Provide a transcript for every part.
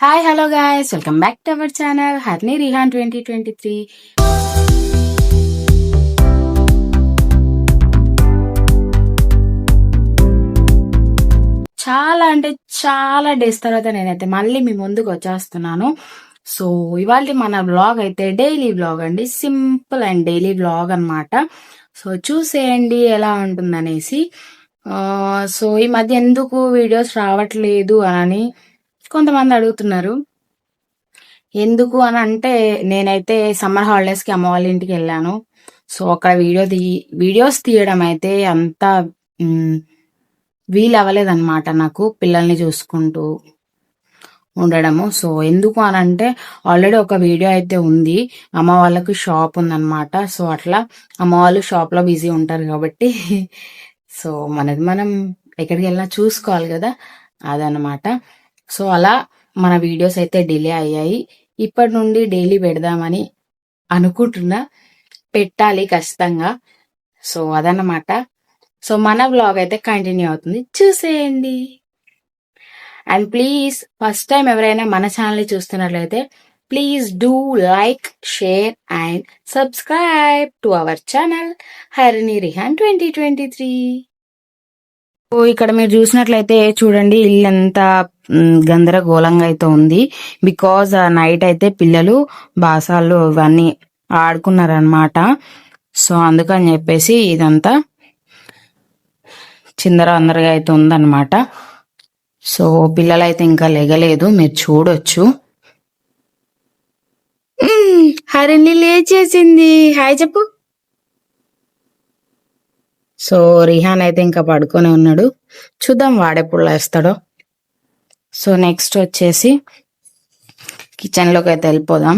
Hi hello guys, welcome back to our channel Harni Rihan 2023. చాలా అంటే చాలా డేస్ తర్వాత నేనైతే మళ్ళీ మీ ముందుకు వచ్చేస్తున్నాను. సో ఇవాళ మన బ్లాగ్ అయితే డైలీ బ్లాగ్ అండి, సింపుల్ అండ్ డైలీ బ్లాగ్ అన్నమాట. సో చూసేయండి ఎలా ఉంటుందనేసి. సో ఈ మధ్య ఎందుకు వీడియోస్ రావట్లేదు అని కొంతమంది అడుగుతున్నారు. ఎందుకు అని అంటే, నేనైతే సమ్మర్ హాలిడేస్కి అమ్మ వాళ్ళ ఇంటికి వెళ్ళాను. సో అక్కడ వీడియోస్ తీయడం అయితే అంత వీలు అవ్వలేదన్నమాట నాకు, పిల్లల్ని చూసుకుంటూ ఉండడము. సో ఎందుకు అని అంటే, ఆల్రెడీ ఒక వీడియో అయితే ఉంది, అమ్మ వాళ్ళకి షాప్ ఉందన్నమాట. సో అట్లా అమ్మ వాళ్ళు షాప్లో బిజీ ఉంటారు కాబట్టి సో మనం ఎక్కడికి వెళ్ళినా చూసుకోవాలి కదా, అదనమాట. సో అలా మన వీడియోస్ అయితే డిలే అయ్యాయి. ఇప్పటి నుండి డైలీ పెడదామని అనుకుంటున్నా, పెట్టాలి ఖచ్చితంగా. సో అదన్నమాట. సో మన వ్లాగ్ అయితే కంటిన్యూ అవుతుంది, చూసేయండి. అండ్ ప్లీజ్ ఫస్ట్ టైం ఎవరైనా మన ఛానల్ చూస్తున్నట్లయితే please do like, share and subscribe to our channel హరిని రిహాన్ 2023. ఇక్కడ మీరు చూసినట్లయితే చూడండి, ఇల్లంతా గందరగోళంగా అయితే ఉంది. బికాజ్ నైట్ అయితే పిల్లలు బాసాలు ఇవన్నీ ఆడుకున్నారనమాట. సో అందుకని చెప్పేసి ఇదంతా చిందర అందరగా అయితే ఉందన్నమాట. సో పిల్లలు అయితే ఇంకా లెగలేదు, మీరు చూడొచ్చు. హరిని లేచేసింది, హాయ్ చెప్పు. సో రిహాన్ అయితే ఇంకా పడుకొని ఉన్నాడు, చూద్దాం వాడెప్పుడు లేస్తాడో. సో నెక్స్ట్ వచ్చేసి కిచెన్లోకి అయితే వెళ్ళిపోదాం.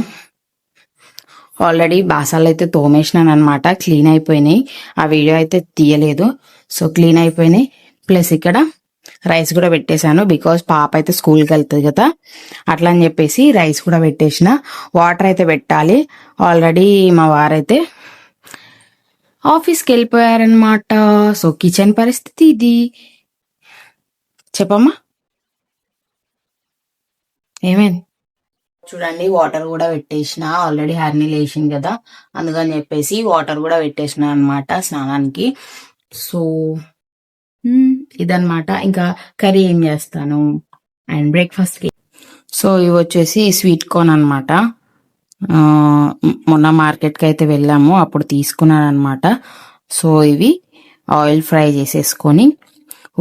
ఆల్రెడీ బాసాలు అయితే తోమేసినాను అనమాట, క్లీన్ అయిపోయినాయి. ఆ వీడియో అయితే తీయలేదు. సో క్లీన్ అయిపోయినాయి. ప్లస్ ఇక్కడ రైస్ కూడా పెట్టేశాను, బికాజ్ పాప అయితే స్కూల్కి వెళ్తుంది కదా, అట్లా అని చెప్పేసి రైస్ కూడా పెట్టేసిన. వాటర్ అయితే పెట్టాలి. ఆల్రెడీ మా వారైతే ఆఫీస్కి వెళ్ళిపోయారనమాట. సో కిచెన్ పరిస్థితి ఇది. చెప్పమ్మా, ఏమైంది? చూడండి, వాటర్ కూడా పెట్టేసిన. ఆల్రెడీ హర్ని లేచింది కదా, అందుకని చెప్పేసి వాటర్ కూడా పెట్టేసిన అనమాట స్నానానికి. సో ఇదనమాట. ఇంకా కర్రీ ఏం చేస్తాను అండ్ బ్రేక్ఫాస్ట్కి. సో ఇవి వచ్చేసి స్వీట్ కార్న్ అనమాట. మొన్న మార్కెట్కి అయితే వెళ్ళాము, అప్పుడు తీసుకున్నాను అనమాట. సో ఇవి ఆయిల్ ఫ్రై చేసేసుకొని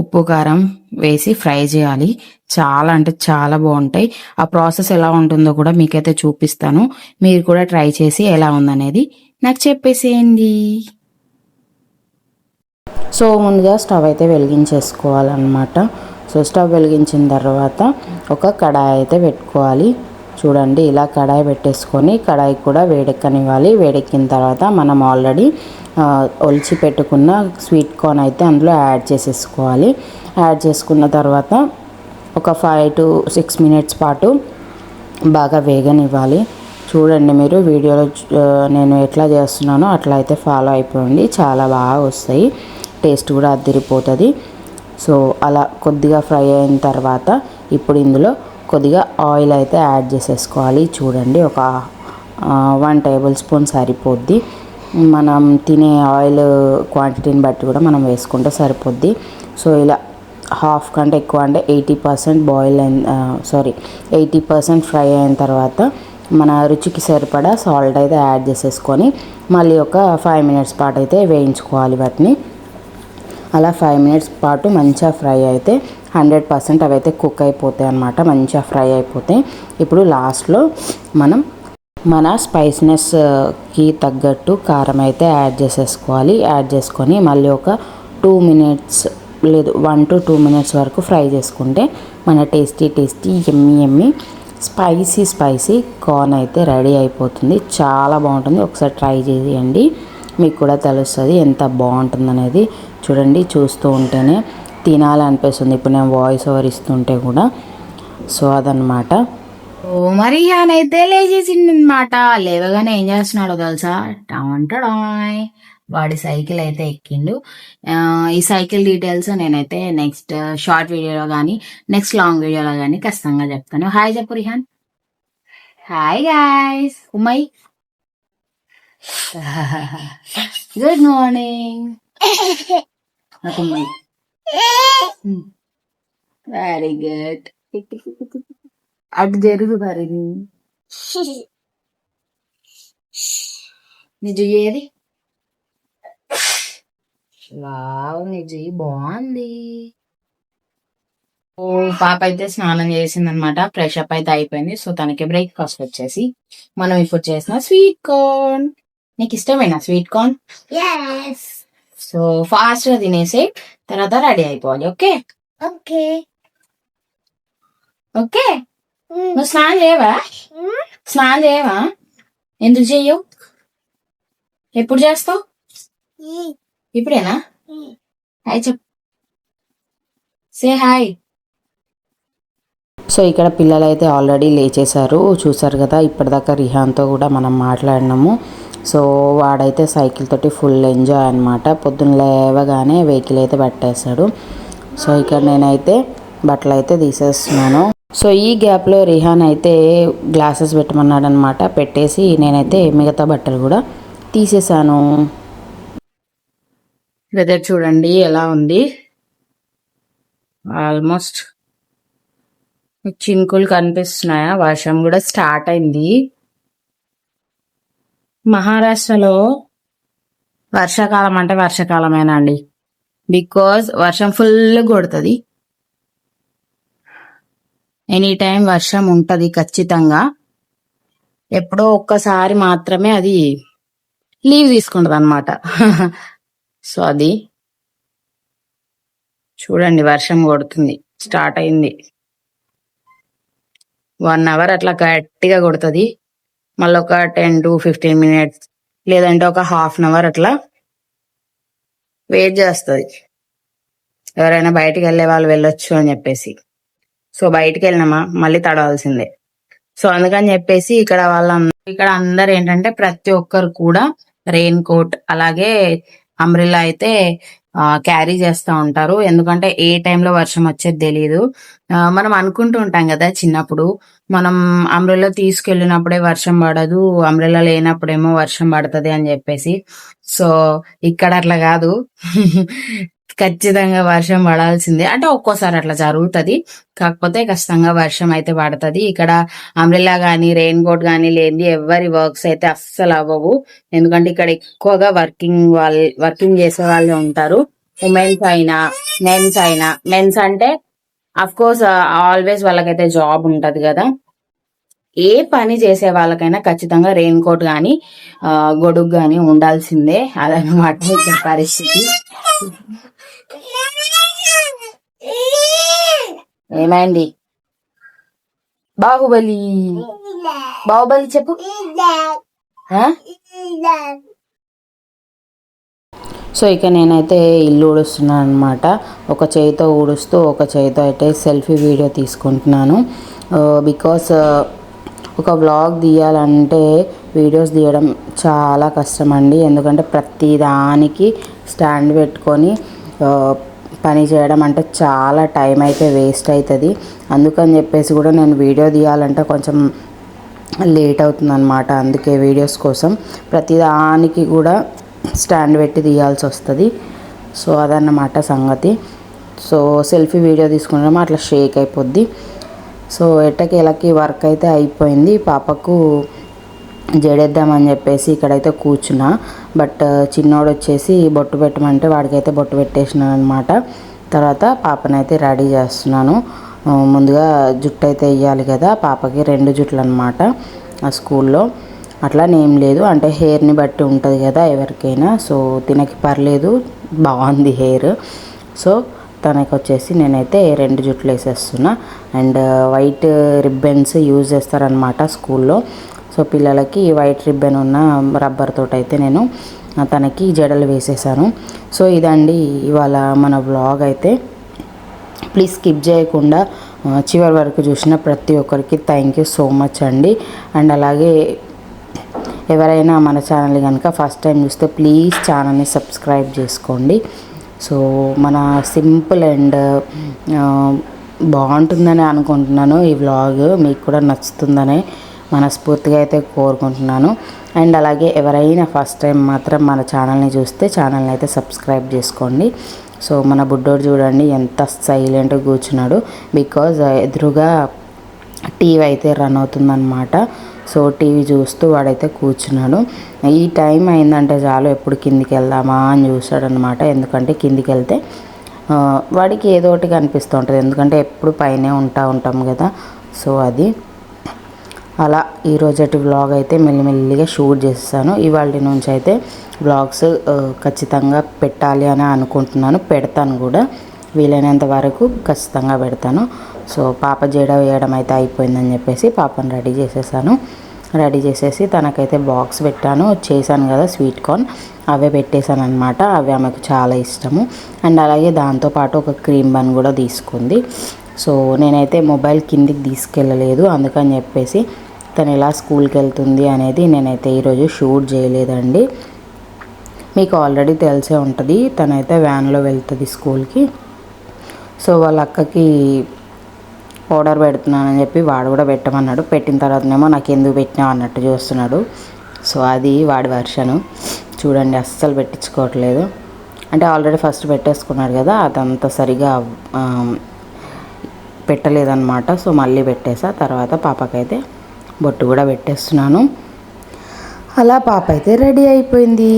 ఉప్పు కారం వేసి ఫ్రై చేయాలి. చాలా అంటే చాలా బాగుంటాయి. ఆ ప్రాసెస్ ఎలా ఉంటుందో కూడా మీకైతే చూపిస్తాను. మీరు కూడా ట్రై చేసి ఎలా ఉందనేది నాకు చెప్పేసేయండి. సో ముందుగా స్టవ్ అయితే వెలిగించేసుకోవాలన్నమాట. సో స్టవ్ వెలిగించిన తర్వాత ఒక కడాయి అయితే పెట్టుకోవాలి. చూడండి, ఇలా కడాయి పెట్టేసుకొని కడాయి కూడా వేడెక్కనివ్వాలి. వేడెక్కిన తర్వాత మనం ఆల్రెడీ ఒలిచి పెట్టుకున్న స్వీట్ కార్న్ అయితే అందులో యాడ్ చేసేసుకోవాలి. యాడ్ చేసుకున్న తర్వాత ఒక 5 to 6 minutes పాటు బాగా వేగనివ్వాలి. చూడండి, మీరు వీడియోలో నేను ఎట్లా చేస్తున్నానో అట్లా అయితే ఫాలో అయిపోయింది, చాలా బాగా వస్తాయి, టేస్ట్ కూడా అదిరిపోతుంది. సో అలా కొద్దిగా ఫ్రై అయిన తర్వాత ఇప్పుడు ఇందులో కొద్దిగా ఆయిల్ అయితే యాడ్ చేసేసుకోవాలి. చూడండి, ఒక 1 tablespoon సరిపోద్ది. మనం తినే ఆయిల్ క్వాంటిటీని బట్టి కూడా మనం వేసుకుంటే సరిపోద్ది. సో ఇలా హాఫ్ కంటే ఎక్కువ అంటే 80% 80% ఫ్రై అయిన తర్వాత మన రుచికి సరిపడా సాల్ట్ అయితే యాడ్ చేసేసుకొని మళ్ళీ ఒక 5 minutes పాటు అయితే వేయించుకోవాలి వాటిని. అలా 5 minutes పాటు మంచిగా ఫ్రై అయితే 100% అవైతే కుక్ అయిపోతాయి అన్నమాట, మంచిగా ఫ్రై అయిపోతాయి. ఇప్పుడు లాస్ట్లో మనం మన స్పైసీనెస్కి తగ్గట్టు కారం అయితే యాడ్ చేసేసుకోవాలి. యాడ్ చేసుకొని మళ్ళీ ఒక 2 minutes లేదు 1 to 2 minutes వరకు ఫ్రై చేసుకుంటే మన టేస్టీ ఎమ్మి స్పైసీ కార్న్ అయితే రెడీ అయిపోతుంది. చాలా బాగుంటుంది, ఒకసారి ట్రై చేయండి, మీకు కూడా తెలుస్తుంది ఎంత బాగుంటుంది అనేది. చూడండి, చూస్తూ ఉంటేనే తినాలనిపిస్తుంది ఇప్పుడు నేను వాయిస్ ఓవర్ ఇస్తుంటే కూడా. సో అదనమాట. ఓ మరి అయితే లేచేసింది అనమాట. లేవగానే ఏం చేస్తున్నాడో తెలుసా? టమాటాయ్ వాడి సైకిల్ అయితే ఎక్కిండు. ఈ సైకిల్ డీటెయిల్స్ నేనైతే నెక్స్ట్ షార్ట్ వీడియోలో కానీ నెక్స్ట్ లాంగ్ వీడియోలో కానీ ఖచ్చితంగా చెప్తాను. హాయ్ చెప్పు రిహాన్. Hi guys. ఉమ్మై. Good morning. నాకు ఉమ్మై. Very good. అటు జరుగు మరి. నిజం ఏది? వావ్ నిజి బాగుంది. ఓ పాప అయితే స్నానం చేసింది అనమాట. ఫ్రెష్ అప్ అయితే అయిపోయింది. సో తనకి బ్రేక్ఫాస్ట్ వచ్చేసి మనం ఇప్పుడు చేసిన స్వీట్ కార్న్. నీకు ఇష్టమేనా స్వీట్ కార్న్? సో ఫాస్ట్ గా తినేసి తర్వాత రెడీ అయిపోవాలి. Okay okay okay. నువ్వు స్నానం చేయవా? స్నానం చేయవా? ఎందుకు చెయ్యవు? ఎప్పుడు చేస్తావు? ఇప్పుడేనా? హాయ్ చెప్. Say hi. సో ఇక్కడ పిల్లలు అయితే ఆల్రెడీ లేచేశారు. చూసారు కదా, ఇప్పటిదాకా రిహాన్తో కూడా మనం మాట్లాడినాము. సో వాడైతే సైకిల్ తోటి ఫుల్ ఎంజాయ్ అనమాట. పొద్దున్న లేవగానే వెహికల్ అయితే పట్టేశాడు. సో ఇక్కడ నేనైతే బట్టలు అయితే తీసేస్తున్నాను. సో ఈ గ్యాప్లో రిహాన్ అయితే గ్లాసెస్ పెట్టమన్నాడు అనమాట. పెట్టేసి నేనైతే మిగతా బట్టలు కూడా తీసేసాను. వెదర్ చూడండి ఎలా ఉంది. ఆల్మోస్ట్ చినుకులు కనిపిస్తున్నాయా? వర్షం కూడా స్టార్ట్ అయింది. మహారాష్ట్రలో వర్షాకాలం అంటే వర్షాకాలమేనా అండి, బికాజ్ వర్షం ఫుల్ కొడుతుంది. ఎనీ టైం వర్షం ఉంటది ఖచ్చితంగా. ఎప్పుడో ఒక్కసారి మాత్రమే అది లీవ్ తీసుకుంటది అనమాట. సో అది చూడండి, వర్షం కొడుతుంది, స్టార్ట్ అయింది. 1 hour అట్లా గట్టిగా కొడుతుంది. మళ్ళీ ఒక 10 to 15 minutes లేదంటే ఒక ½ hour అట్లా వెయిట్ చేస్తుంది. ఎవరైనా బయటికి వెళ్ళే వాళ్ళు వెళ్ళొచ్చు అని చెప్పేసి. సో బయటికి వెళ్ళినామా మళ్ళీ తడవాల్సిందే. సో అందుకని చెప్పేసి ఇక్కడ అందరు ఏంటంటే ప్రతి ఒక్కరు కూడా రెయిన్ కోట్ అలాగే అంబ్రెల్లా అయితే క్యారీ చేస్తూ ఉంటారు. ఎందుకంటే ఏ టైంలో వర్షం వచ్చేది తెలియదు. మనం అనుకుంటూ ఉంటాం కదా చిన్నప్పుడు, మనం అంబ్రెల్లా తీసుకెళ్ళినప్పుడే వర్షం పడదు, అంబ్రెల్లా లేనప్పుడేమో వర్షం పడుతుంది అని చెప్పేసి. సో ఇక్కడ అట్లా కాదు. ఖచ్చితంగా వర్షం పడాల్సిందే. అంటే ఒక్కోసారి అట్లా జరుగుతుంది, కాకపోతే ఖచ్చితంగా వర్షం అయితే పడుతుంది. ఇక్కడ అంబ్రెల్లా కానీ రెయిన్ కోట్ కానీ లేని ఎవరి వర్క్స్ అయితే అస్సలు అవ్వవు. ఎందుకంటే ఇక్కడ ఎక్కువగా వర్కింగ్ చేసే వాళ్ళే ఉంటారు. ఉమెన్స్ అయినా మెన్స్ అయినా. మెన్స్ అంటే అఫ్ కోర్స్ ఆల్వేస్ వాళ్ళకైతే జాబ్ ఉంటది కదా. ఏ పని చేసే వాళ్ళకైనా ఖచ్చితంగా రెయిన్ కోట్ కానీ గొడుగు కానీ ఉండాల్సిందే. అదనమాట పరిస్థితి. ఏమైంది? బాహుబలి బాహుబలి చెప్పు. సో ఇక నేనైతే ఇల్లు ఊడుస్తున్నాను అనమాట. ఒక చేయితో ఊడుస్తూ ఒక చేయితో అయితే సెల్ఫీ వీడియో తీసుకుంటున్నాను. బికాస్ ఒక వ్లాగ్ తీయాలంటే వీడియోస్ తీయడం చాలా కష్టం అండి. ఎందుకంటే ప్రతి దానికి స్టాండ్ పెట్టుకొని పని చేయడం అంటే చాలా టైం అయితే వేస్ట్ అవుతుంది. అందుకని చెప్పేసి కూడా నేను వీడియో తీయాలంటే కొంచెం లేట్ అవుతుందన్నమాట. అందుకే వీడియోస్ కోసం ప్రతిదానికి కూడా స్టాండ్ పెట్టి తీయాల్సి వస్తుంది. సో అదన్నమాట సంగతి. సో సెల్ఫీ వీడియో తీసుకున్నాము అట్లా షేక్ అయిపోద్ది. సో ఎట్టకేలకి వర్క్ అయితే అయిపోయింది. పాపకు జడేద్దామని చెప్పేసి ఇక్కడైతే కూర్చున్నా. బట్ చిన్నోడు వచ్చేసి బొట్టు పెట్టమంటే వాడికైతే బొట్టు పెట్టేసినాను అనమాట. తర్వాత పాపనైతే రెడీ చేస్తున్నాను. ముందుగా జుట్టు అయితే వేయాలి కదా, పాపకి 2 జుట్లు అనమాట. ఆ స్కూల్లో అట్లానేం లేదు, అంటే హెయిర్ని బట్టి ఉంటుంది కదా ఎవరికైనా. సో తినకి పర్లేదు, బాగుంది హెయిర్. సో తనకి వచ్చేసి నేనైతే 2 జుట్లు వేసేస్తున్నా. అండ్ వైట్ రిబ్బన్స్ యూజ్ చేస్తారనమాట స్కూల్లో. సో పిల్లలకి వైట్ రిబ్బన్ ఉన్న రబ్బర్ తోటి అయితే నేను తనకి జడలు వేసేసాను. సో ఇదండి ఇవాళ మన వ్లాగ్ అయితే. ప్లీజ్ స్కిప్ చేయకుండా చివరి వరకు చూసిన ప్రతి ఒక్కరికి థ్యాంక్ యూ సో మచ్ అండి. అండ్ అలాగే ఎవరైనా మన ఛానల్ కనుక ఫస్ట్ టైం చూస్తే ప్లీజ్ ఛానల్ని సబ్స్క్రైబ్ చేసుకోండి. సో మన సింపుల్ అండ్ బాగుంటుందని అనుకుంటున్నాను. ఈ వ్లాగ్ మీకు కూడా నచ్చుతుందని మనస్ఫూర్తిగా అయితే కోరుకుంటున్నాను. అండ్ అలాగే ఎవరైనా ఫస్ట్ టైం మాత్రం మన ఛానల్ని చూస్తే ఛానల్ని అయితే సబ్స్క్రైబ్ చేసుకోండి. సో మన బుడ్డోడు చూడండి ఎంత సైలెంట్గా కూర్చున్నాడు, బికాజ్ ఎదురుగా టీవీ అయితే రన్ అవుతుందన్నమాట. సో టీవీ చూస్తూ వాడైతే కూర్చున్నాడు. ఈ టైం అయిందంటే చాలు ఎప్పుడు కిందికి వెళ్దామా అని చూస్తాడనమాట. ఎందుకంటే కిందికి వెళ్తే వాడికి ఏదో ఒకటి కనిపిస్తూ ఉంటుంది, ఎందుకంటే ఎప్పుడు పైనే ఉంటాం కదా. సో అది అలా ఈరోజటి వ్లాగ్ అయితే మెల్లిమెల్లిగా షూట్ చేస్తాను. ఇవాళ నుంచి అయితే వ్లాగ్స్ ఖచ్చితంగా పెట్టాలి అని అనుకుంటున్నాను, పెడతాను కూడా, వీలైనంత వరకు ఖచ్చితంగా పెడతాను. సో పాప జడ వేయడం అయితే అయిపోయిందని చెప్పేసి పాపను రెడీ చేసేసాను. రెడీ చేసేసి తనకైతే బాక్స్ పెట్టాను, చేశాను కదా స్వీట్ కార్న్, అవే పెట్టేశాను అనమాట. అవి ఆమెకు చాలా ఇష్టము. అండ్ అలాగే దాంతోపాటు ఒక క్రీమ్ బన్ కూడా తీసుకుంది. సో నేనైతే మొబైల్ కిందికి తీసుకెళ్ళలేదు, అందుకని చెప్పేసి తను ఎలా స్కూల్కి వెళ్తుంది అనేది నేనైతే ఈరోజు షూట్ చేయలేదండి. మీకు ఆల్రెడీ తెలిసే ఉంటుంది, తనైతే వ్యాన్లో వెళ్తుంది స్కూల్కి. సో వాళ్ళ అక్కకి పౌడర్ పెడుతున్నానని చెప్పి వాడు కూడా పెట్టమన్నాడు. పెట్టిన తర్వాతనేమో నాకు ఎందుకు పెట్టినావు అన్నట్టు చూస్తున్నాడు. సో అది వాడి వర్షను చూడండి, అస్సలు పెట్టించుకోవట్లేదు. అంటే ఆల్రెడీ ఫస్ట్ పెట్టేసుకున్నాడు కదా, అదంతా సరిగా పెట్టలేదన్నమాట. సో మళ్ళీ పెట్టేసా. తర్వాత పాపకైతే బొట్టు కూడా పెట్టేస్తున్నాను. అలా పాప అయితే రెడీ అయిపోయింది.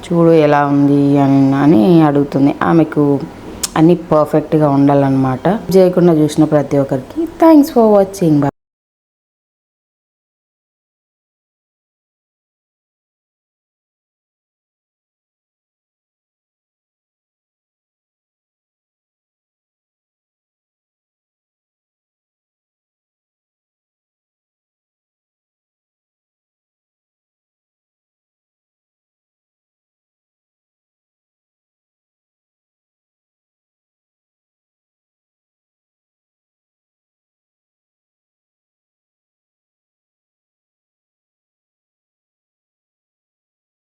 చూడు ఎలా ఉంది అని అడుగుతుంది. ఆమెకు అన్నీ పర్ఫెక్ట్గా ఉండాలన్నమాట. చేయకుండా చూసిన ప్రతి ఒక్కరికి థ్యాంక్స్ ఫర్ వాచింగ్.